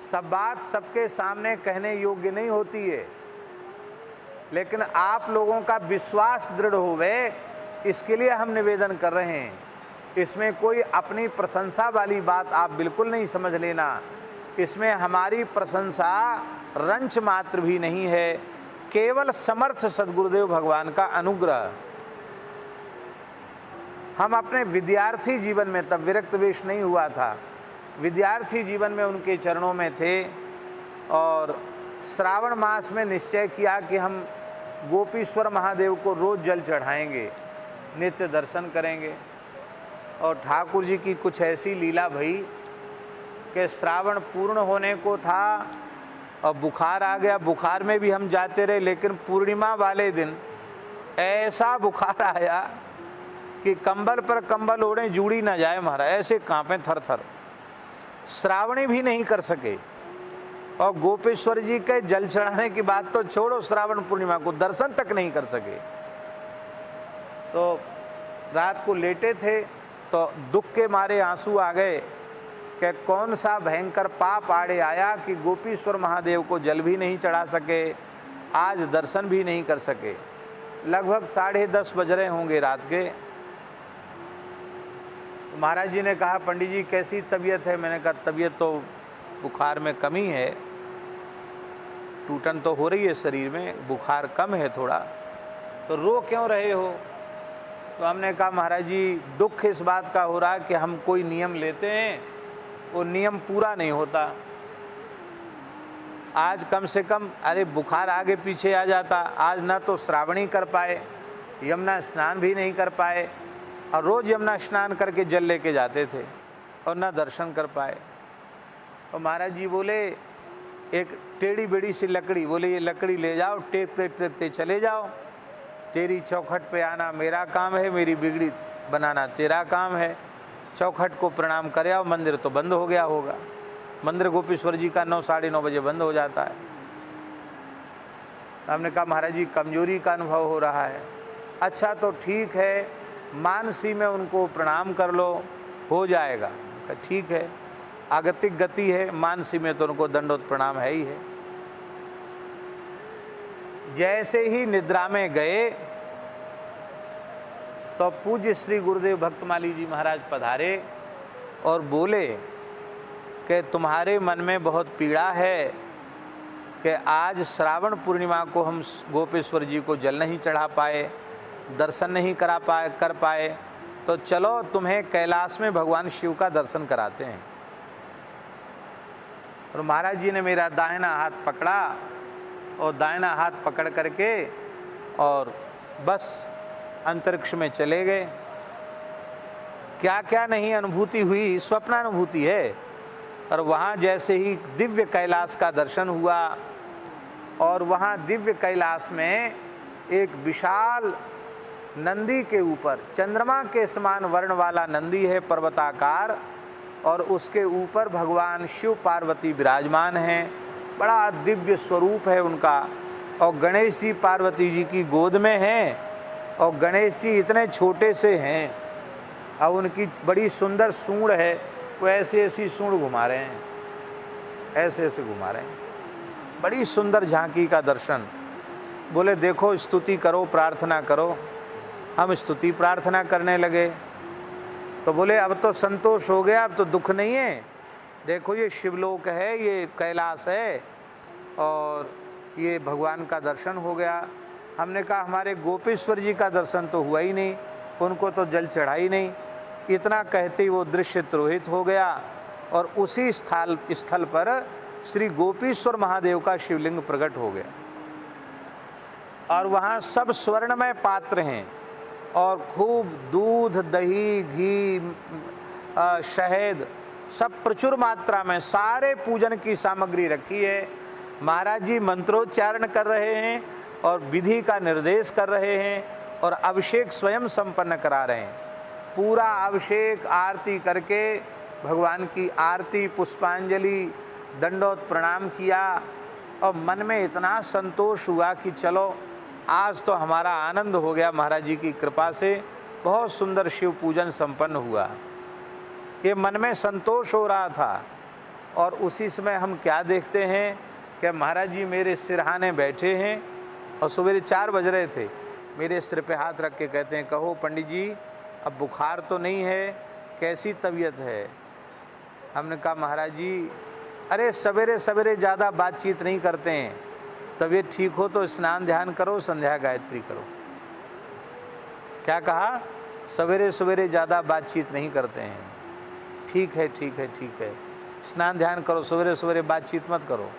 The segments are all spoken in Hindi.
सब बात सबके सामने कहने योग्य नहीं होती है, लेकिन आप लोगों का विश्वास दृढ़ होवे इसके लिए हम निवेदन कर रहे हैं। इसमें कोई अपनी प्रशंसा वाली बात आप बिल्कुल नहीं समझ लेना। इसमें हमारी प्रशंसा रंच मात्र भी नहीं है, केवल समर्थ सद्गुरुदेव भगवान का अनुग्रह। हम अपने विद्यार्थी जीवन में, तब विरक्त वेश नहीं हुआ था, विद्यार्थी जीवन में उनके चरणों में थे और श्रावण मास में निश्चय किया कि हम गोपीश्वर महादेव को रोज जल चढ़ाएंगे, नित्य दर्शन करेंगे। और ठाकुर जी की कुछ ऐसी लीला भई कि श्रावण पूर्ण होने को था और बुखार आ गया। बुखार में भी हम जाते रहे, लेकिन पूर्णिमा वाले दिन ऐसा बुखार आया कि कंबल पर कंबल ओढ़े जूड़ी ना जाए महाराज, ऐसे कांपे थर थर। श्रावणी भी नहीं कर सके और गोपेश्वर जी के जल चढ़ाने की बात तो छोड़ो, श्रावण पूर्णिमा को दर्शन तक नहीं कर सके। तो रात को लेटे थे तो दुख के मारे आंसू आ गए कि कौन सा भयंकर पाप आड़े आया कि गोपीश्वर महादेव को जल भी नहीं चढ़ा सके, आज दर्शन भी नहीं कर सके। लगभग 10:30 बज रहे होंगे रात के। महाराज जी ने कहा, पंडित जी कैसी तबीयत है? मैंने कहा तबीयत तो बुखार में कमी है, टूटन तो हो रही है शरीर में, बुखार कम है थोड़ा। तो रो क्यों रहे हो? तो हमने कहा महाराज जी दुख इस बात का हो रहा है कि हम कोई नियम लेते हैं, वो नियम पूरा नहीं होता। आज कम से कम, अरे बुखार आगे पीछे आ जाता, आज ना तो श्रावणी कर पाए, यमुना स्नान भी नहीं कर पाए, और रोज़ यमुना स्नान करके जल लेके जाते थे और ना दर्शन कर पाए। और महाराज जी बोले एक टेढ़ी बेड़ी सी लकड़ी, बोले ये लकड़ी ले जाओ, टेकते टेकते चले जाओ, तेरी चौखट पे आना मेरा काम है, मेरी बिगड़ी बनाना तेरा काम है। चौखट को प्रणाम करे आओ, मंदिर तो बंद हो गया होगा। मंदिर गोपीश्वर जी का 9 साढ़े 9 बजे बंद हो जाता है। हमने कहा महाराज जी कमजोरी का अनुभव हो रहा है। अच्छा तो ठीक है, मानसी में उनको प्रणाम कर लो, हो जाएगा। ठीक है, आगतिक गति है, मानसी में तो उनको दंडोत प्रणाम है ही है। जैसे ही निद्रा में गए तो पूज्य श्री गुरुदेव भक्तमाली जी महाराज पधारे और बोले कि तुम्हारे मन में बहुत पीड़ा है कि आज श्रावण पूर्णिमा को हम गोपेश्वर जी को जल नहीं चढ़ा पाए, दर्शन नहीं कर पाए, तो चलो तुम्हें कैलाश में भगवान शिव का दर्शन कराते हैं। और महाराज जी ने मेरा दाहिना हाथ पकड़ा और दाहिना हाथ पकड़ करके और बस अंतरिक्ष में चले गए। क्या क्या नहीं अनुभूति हुई, स्वप्नानुभूति है। और वहाँ जैसे ही दिव्य कैलाश का दर्शन हुआ और वहाँ दिव्य कैलाश में एक विशाल नंदी के ऊपर, चंद्रमा के समान वर्ण वाला नंदी है पर्वताकार, और उसके ऊपर भगवान शिव पार्वती विराजमान हैं। बड़ा दिव्य स्वरूप है उनका। और गणेश जी पार्वती जी की गोद में हैं और गणेश जी इतने छोटे से हैं और उनकी बड़ी सुंदर सूंड है, वो ऐसे ऐसी सूंड घुमा रहे हैं, ऐसे ऐसे घुमा रहे हैं। बड़ी सुंदर झांकी का दर्शन। बोले देखो स्तुति करो, प्रार्थना करो। हम स्तुति प्रार्थना करने लगे तो बोले अब तो संतोष हो गया, अब तो दुख नहीं है। देखो ये शिवलोक है, ये कैलाश है और ये भगवान का दर्शन हो गया। हमने कहा हमारे गोपेश्वर जी का दर्शन तो हुआ ही नहीं, उनको तो जल चढ़ा ही नहीं। इतना कहते ही वो दृश्य तिरोहित हो गया और उसी स्थल पर श्री गोपीश्वर महादेव का शिवलिंग प्रकट हो गया। और वहाँ सब स्वर्णमय पात्र हैं और खूब दूध, दही, घी, शहद सब प्रचुर मात्रा में सारे पूजन की सामग्री रखी है। महाराज जी मंत्रोच्चारण कर रहे हैं और विधि का निर्देश कर रहे हैं और अभिषेक स्वयं संपन्न करा रहे हैं। पूरा अभिषेक आरती करके भगवान की आरती, पुष्पांजलि, दंडोत प्रणाम किया और मन में इतना संतोष हुआ कि चलो आज तो हमारा आनंद हो गया। महाराज जी की कृपा से बहुत सुंदर शिव पूजन संपन्न हुआ। ये मन में संतोष हो रहा था और उसी समय हम क्या देखते हैं कि महाराज जी मेरे सिरहाने बैठे हैं और सवेरे 4 बज रहे थे, मेरे सिर पे हाथ रख के कहते हैं, कहो पंडित जी अब बुखार तो नहीं है, कैसी तबीयत है? हमने कहा महाराज जी अरे सवेरे सवेरे ज़्यादा बातचीत नहीं करते हैं, तबीयत ठीक हो तो स्नान ध्यान करो, संध्या गायत्री करो। क्या कहा? सवेरे सवेरे ज़्यादा बातचीत नहीं करते हैं। ठीक है ठीक है ठीक है, स्नान ध्यान करो, सवेरे सवेरे बातचीत मत करो।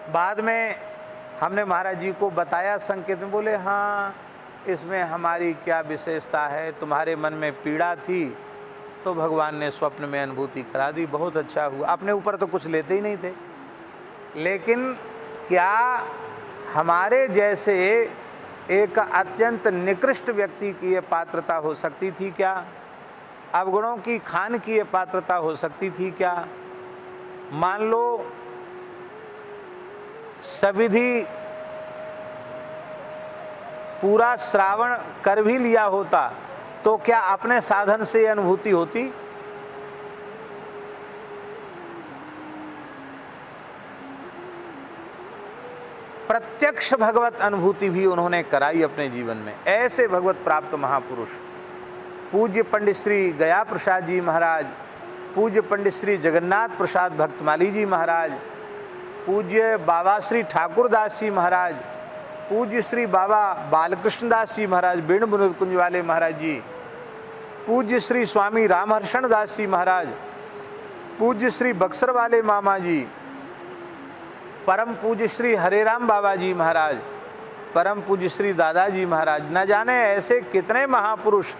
बाद में हमने महाराज जी को बताया संकेत में, बोले हाँ इसमें हमारी क्या विशेषता है, तुम्हारे मन में पीड़ा थी तो भगवान ने स्वप्न में अनुभूति करा दी, बहुत अच्छा हुआ। अपने ऊपर तो कुछ लेते ही नहीं थे, लेकिन क्या हमारे जैसे एक अत्यंत निकृष्ट व्यक्ति की ये पात्रता हो सकती थी क्या? अवगुणों की खान की ये पात्रता हो सकती थी क्या? मान लो सविधि पूरा श्रावण कर भी लिया होता तो क्या अपने साधन से अनुभूति होती? प्रत्यक्ष भगवत अनुभूति भी उन्होंने कराई अपने जीवन में। ऐसे भगवत प्राप्त महापुरुष पूज्य पंडित श्री गया प्रसाद जी महाराज, पूज्य पंडित श्री जगन्नाथ प्रसाद भक्तमाली जी महाराज, पूज्य बाबा श्री ठाकुर दास जी महाराज, पूज्य श्री बाबा बालकृष्ण दास जी महाराज बीण विनोद कुंज वाले महाराज जी, पूज्य श्री स्वामी रामहर्षण दास जी महाराज, पूज्य श्री बक्सर वाले मामा जी, परम पूज्य श्री हरेराम बाबा जी महाराज, परम पूज्य श्री दादाजी महाराज, न जाने ऐसे कितने महापुरुष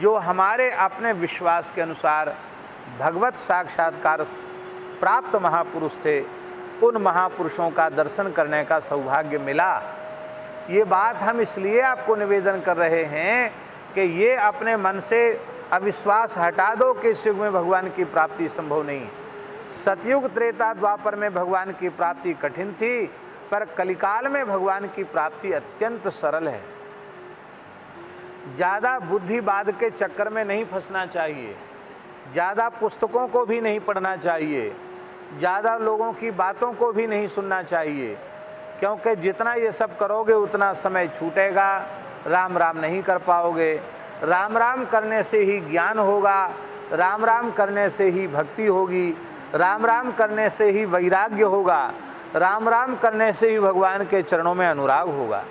जो हमारे अपने विश्वास के अनुसार भगवत साक्षात्कार प्राप्त महापुरुष थे। उन महापुरुषों का दर्शन करने का सौभाग्य मिला। ये बात हम इसलिए आपको निवेदन कर रहे हैं कि ये अपने मन से अविश्वास हटा दो कि इस युग में भगवान की प्राप्ति संभव नहीं। सतयुग त्रेता द्वापर में भगवान की प्राप्ति कठिन थी, पर कलिकाल में भगवान की प्राप्ति अत्यंत सरल है। ज़्यादा बुद्धिवाद के चक्कर में नहीं फंसना चाहिए, ज़्यादा पुस्तकों को भी नहीं पढ़ना चाहिए, ज़्यादा लोगों की बातों को भी नहीं सुनना चाहिए, क्योंकि जितना ये सब करोगे उतना समय छूटेगा, राम राम नहीं कर पाओगे। राम राम करने से ही ज्ञान होगा, राम राम करने से ही भक्ति होगी, राम राम करने से ही वैराग्य होगा, राम राम करने से ही भगवान के चरणों में अनुराग होगा।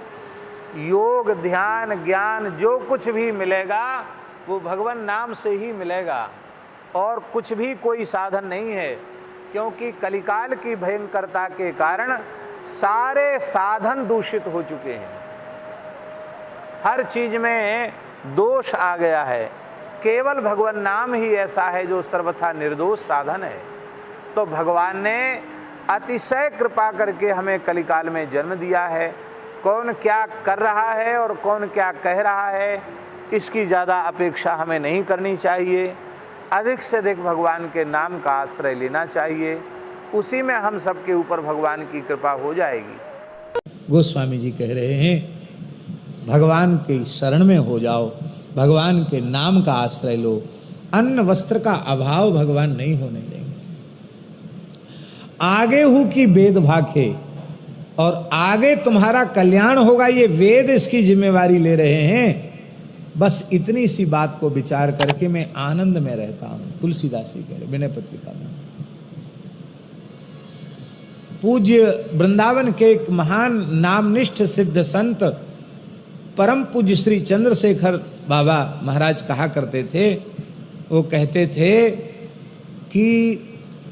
योग ध्यान ज्ञान जो कुछ भी मिलेगा वो भगवान नाम से ही मिलेगा, और कुछ भी कोई साधन नहीं है, क्योंकि कलिकाल की भयंकरता के कारण सारे साधन दूषित हो चुके हैं। हर चीज में दोष आ गया है, केवल भगवान नाम ही ऐसा है जो सर्वथा निर्दोष साधन है। तो भगवान ने अतिशय कृपा करके हमें कलिकाल में जन्म दिया है। कौन क्या कर रहा है और कौन क्या कह रहा है, इसकी ज़्यादा अपेक्षा हमें नहीं करनी चाहिए। अधिक से अधिक भगवान के नाम का आश्रय लेना चाहिए, उसी में हम सबके ऊपर भगवान की कृपा हो जाएगी। गोस्वामी जी कह रहे हैं भगवान के शरण में हो जाओ, भगवान के नाम का आश्रय लो, अन्न वस्त्र का अभाव भगवान नहीं होने देंगे। आगे हूं कि वेद भाखे, और आगे तुम्हारा कल्याण होगा, ये वेद इसकी जिम्मेवारी ले रहे हैं। बस इतनी सी बात को विचार करके मैं आनंद में रहता हूं। तुलसीदास जी कह रहे विनय पत्रिका में। पूज्य वृंदावन के एक महान नामनिष्ठ सिद्ध संत परम पूज्य श्री चंद्रशेखर बाबा महाराज कहा करते थे, वो कहते थे कि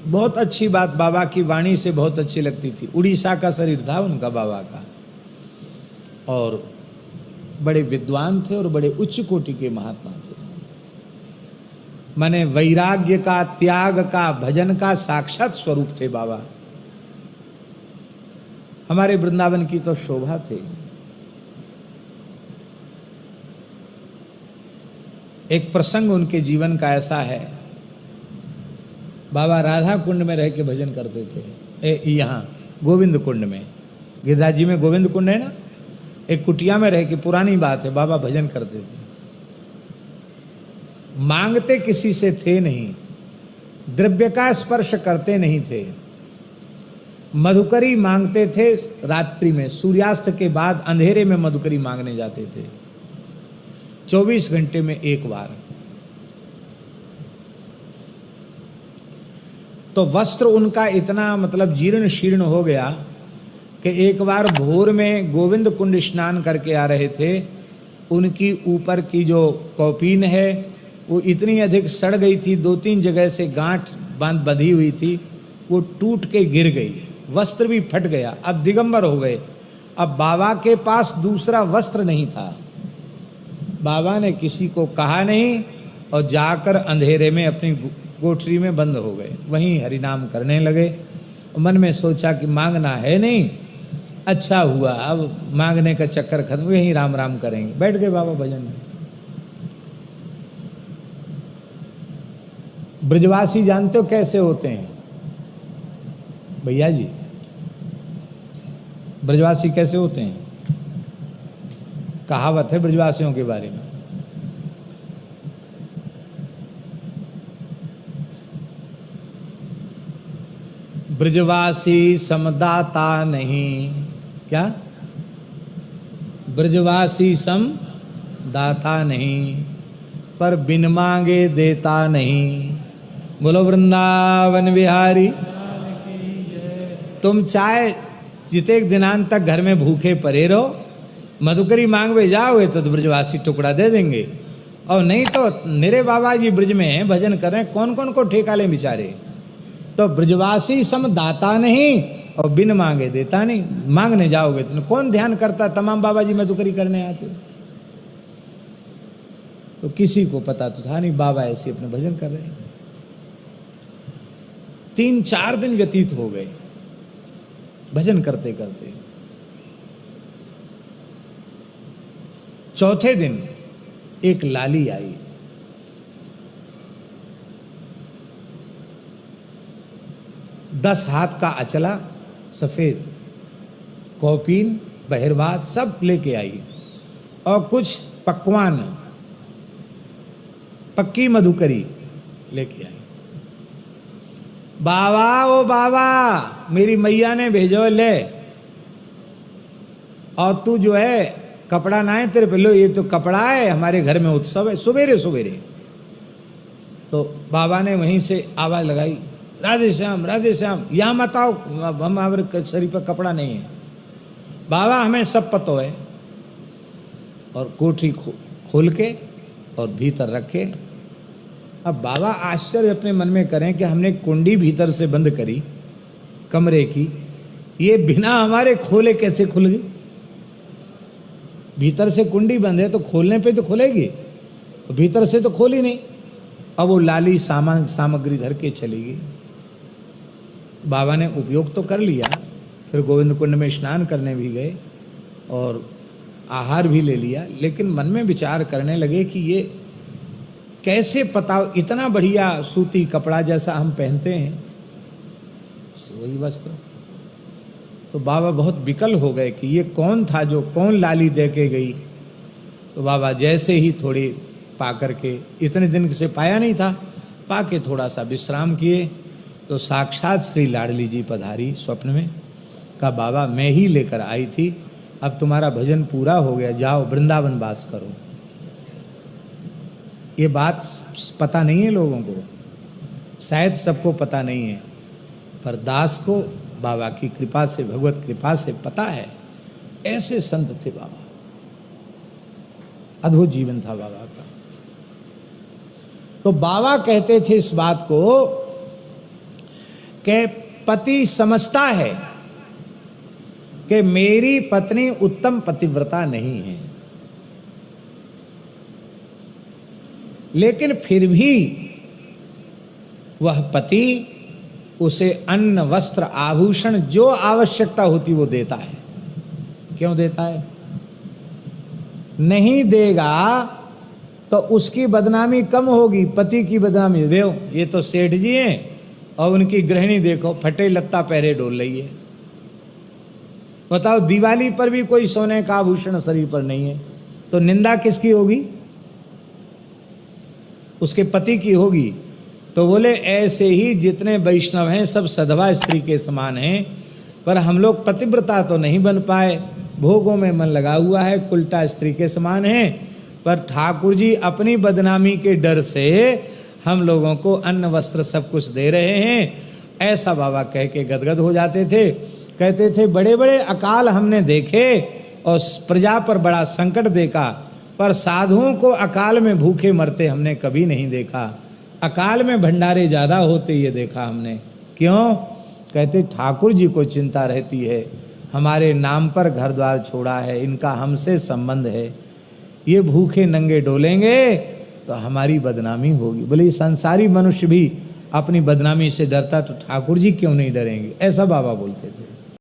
बहुत अच्छी बात बाबा की वाणी से बहुत अच्छी लगती थी। उड़ीसा का शरीर था उनका बाबा का, और बड़े विद्वान थे और बड़े उच्च कोटि के महात्मा थे। माने वैराग्य का, त्याग का, भजन का साक्षात स्वरूप थे बाबा। हमारे वृंदावन की तो शोभा थे। एक प्रसंग उनके जीवन का ऐसा है, बाबा राधा कुंड में रह के भजन करते थे। यहाँ गोविंद कुंड में, गिरिराज जी में गोविंद कुंड है ना, एक कुटिया में रह के, पुरानी बात है, बाबा भजन करते थे। मांगते किसी से थे नहीं, द्रव्य का स्पर्श करते नहीं थे। मधुकरी मांगते थे रात्रि में, सूर्यास्त के बाद अंधेरे में मधुकरी मांगने जाते थे, 24 घंटे में एक बार। तो वस्त्र उनका इतना मतलब जीर्ण शीर्ण हो गया कि एक बार भोर में गोविंद कुंड स्नान करके आ रहे थे, उनकी ऊपर की जो कौपीन है वो इतनी अधिक सड़ गई थी, 2-3 जगह से गांठ बंधी हुई थी, वो टूट के गिर गई, वस्त्र भी फट गया। अब दिगंबर हो गए। अब बाबा के पास दूसरा वस्त्र नहीं था। बाबा ने किसी को कहा नहीं और जाकर अंधेरे में अपनी कोठरी में बंद हो गए, वहीं हरिनाम करने लगे। मन में सोचा कि मांगना है नहीं, अच्छा हुआ अब मांगने का चक्कर खत्म, यहीं राम राम करेंगे। बैठ गए बाबा भजन में। ब्रजवासी जानते हो कैसे होते हैं भैया जी? ब्रजवासी कैसे होते हैं? कहावत है ब्रजवासियों के बारे में। ब्रजवासी समदाता नहीं, क्या? ब्रजवासी सम दाता नहीं, पर बिन मांगे देता नहीं। बोलो वृंदावन बिहारी। तुम चाहे जिते दिनांत तक घर में भूखे पड़े रहो, मधुकरी मांगवे जाओगे तो ब्रजवासी टुकड़ा दे देंगे, और नहीं तो मेरे बाबा जी ब्रज में भजन कर रहे हैं, कौन कौन को ठेका लें बेचारे। तो ब्रजवासी सम दाता नहीं और बिन मांगे देता नहीं। मांगने जाओगे तो कौन ध्यान करता, तमाम बाबा जी मधुकरी करने आते। तो किसी को पता तो था नहीं, बाबा ऐसे अपने भजन कर रहे हैं। 3-4 दिन व्यतीत हो गए भजन करते करते। चौथे दिन एक लाली आई। दस हाथ का अचला सफेद, कौपीन, बहिर्वास सब लेके आई, और कुछ पकवान, पक्की मधुकरी लेके आई। बाबा ओ बाबा, मेरी मैया ने भेजो ले, और तू जो है कपड़ा ना है तेरे पे, लो ये तो कपड़ा है, हमारे घर में उत्सव है। सवेरे सवेरे तो बाबा ने वहीं से आवाज लगाई, राधे श्याम राधे श्याम, यहाँ मत आओ, हमारे शरीर पर कपड़ा नहीं है। बाबा हमें सब पतो है। और कोठरी खोल के और भीतर रखे। अब बाबा आश्चर्य अपने मन में करें कि हमने कुंडी भीतर से बंद करी कमरे की, ये बिना हमारे खोले कैसे खुल गई? भीतर से कुंडी बंद है तो खोलने पे तो खुलेगी, भीतर से तो खोली नहीं। अब वो लाली सामग्री धर के चली गई। बाबा ने उपयोग तो कर लिया, फिर गोविंद कुंड में स्नान करने भी गए और आहार भी ले लिया, लेकिन मन में विचार करने लगे कि ये कैसे पता, इतना बढ़िया सूती कपड़ा जैसा हम पहनते हैं वही वस्त्र। तो बाबा बहुत विकल हो गए कि ये कौन था, जो कौन लाली दे के गई। तो बाबा जैसे ही थोड़ी पा करके, इतने दिन से पाया नहीं था, पा के थोड़ा सा विश्राम किए तो साक्षात श्री लाडली जी पधारी स्वप्न में। कहा बाबा मैं ही लेकर आई थी, अब तुम्हारा भजन पूरा हो गया, जाओ वृंदावन वास करो। ये बात पता नहीं है लोगों को, शायद सबको पता नहीं है, पर दास को बाबा की कृपा से, भगवत कृपा से पता है। ऐसे संत थे बाबा, अद्भुत जीवन था बाबा का। तो बाबा कहते थे इस बात को कि पति समझता है कि मेरी पत्नी उत्तम पतिव्रता नहीं है, लेकिन फिर भी वह पति उसे अन्न वस्त्र आभूषण जो आवश्यकता होती वो देता है। क्यों देता है? नहीं देगा तो उसकी बदनामी कम होगी, पति की बदनामी। देखो ये तो सेठ जी हैं और उनकी गृहिणी देखो फटे लत्ता पहरे डोल रही है। बताओ दिवाली पर भी कोई सोने का आभूषण शरीर पर नहीं है, तो निंदा किसकी होगी? उसके पति की होगी। तो बोले ऐसे ही जितने वैष्णव हैं सब सधवा स्त्री के समान हैं, पर हम लोग पतिव्रता तो नहीं बन पाए, भोगों में मन लगा हुआ है, उल्टा स्त्री के समान है। पर ठाकुर जी अपनी बदनामी के डर से हम लोगों को अन्न वस्त्र सब कुछ दे रहे हैं, ऐसा बाबा कह के गदगद हो जाते थे। कहते थे बड़े बड़े अकाल हमने देखे और प्रजा पर बड़ा संकट देखा, पर साधुओं को अकाल में भूखे मरते हमने कभी नहीं देखा। अकाल में भंडारे ज़्यादा होते ये देखा हमने। क्यों? कहते ठाकुर जी को चिंता रहती है, हमारे नाम पर घर द्वार छोड़ा है, इनका हमसे संबंध है, ये भूखे नंगे डोलेंगे तो हमारी बदनामी होगी। बोले संसारी मनुष्य भी अपनी बदनामी से डरता तो ठाकुर जी क्यों नहीं डरेंगे? ऐसा बाबा बोलते थे।